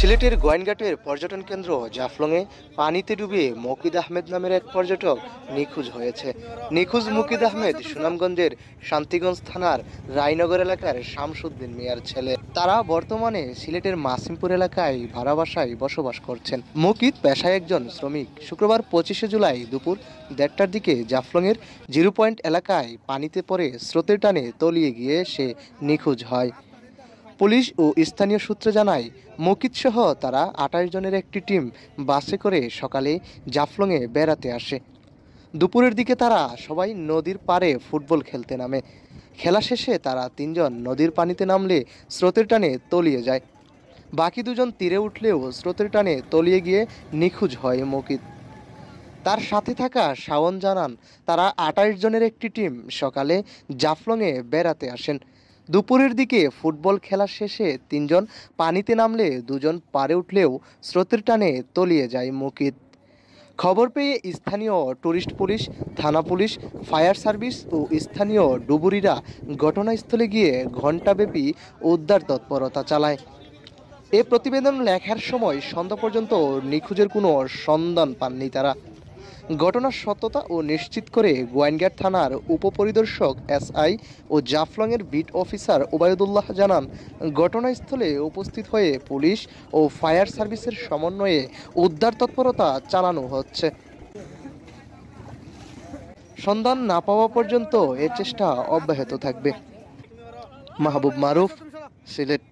সিলেটের গোয়াইনঘাটের পর্যটন কেন্দ্র জাফলংয়ে পানিতে ডুবে মকিদ আহমেদ নামের এক পর্যটক নিখোঁজ হয়েছে। নিখোঁজ মকিদ আহমেদ সুনামগঞ্জের শান্তিগঞ্জ থানার রায়নগর এলাকার শামসুদ্দিন মিয়ার ছেলে। তারা বর্তমানে সিলেটের মাসিমপুর এলাকায় ভাড়া বাসায় বসবাস করছেন। মকিদ পেশায় একজন শ্রমিক। শুক্রবার 25শে জুলাই দুপুর 1:30টার দিকে জাফলংয়ের 0 পয়েন্ট এলাকায় পানিতে পড়ে স্রোতের টানে তলিয়ে গিয়ে সে নিখোঁজ হয়। পুলিশ ও স্থানীয় সূত্রে জানায়, মকিদ সহ তারা 28 জনের একটি টিম বাসে করে সকালে জাফলংয়ে বেড়াতে আসে। দুপুরের দিকে তারা সবাই নদীর পাড়ে ফুটবল খেলতে নামে। খেলা শেষে তারা 3 জন নদীর পানিতে নামলে স্রোতের টানে তলিয়ে যায়। বাকি 2 জন তীরে উঠলেও স্রোতের টানে তলিয়ে গিয়ে নিখোঁজ হয় মকিদ। তার সাথে থাকা শাওন জানান, তারা 28 জনের একটি টিম সকালে জাফলংয়ে বেড়াতে আসেন। দুপুরের দিকে ফুটবল খেলা শেষে 3 জন পানিতে নামলে 2 জন পাড়ে উঠলেও স্রোতের টানে তলিয়ে যায় মকিদ। খবর পেয়ে স্থানীয় টুরিস্ট পুলিশ, থানা পুলিশ, ফায়ার সার্ভিস ও স্থানীয় ডুবুরিরা ঘটনাস্থলে গিয়ে ঘণ্টাব্যাপী উদ্ধার তৎপরতা চালায়। এ প্রতিবেদন লেখার সময় সন্ধ্যা পর্যন্ত নিখোঁজের কোনো সন্ধান পাননি তারা। ঘটনার সত্যতা ও নিশ্চিত করে গোয়াইনঘাট থানার উপপরিদর্শক SI ও জাফলংয়ের বিট অফিসার ওবায়দুল্লাহ জানান, ঘটনাস্থলে উপস্থিত হয়ে পুলিশ ও ফায়ার সার্ভিসের সমন্বয়ে উদ্ধার তৎপরতা চালানো হচ্ছে। সন্ধান না পাওয়া পর্যন্ত এ চেষ্টা অব্যাহত থাকবে। মাহবুব মারুফ, সিলেট।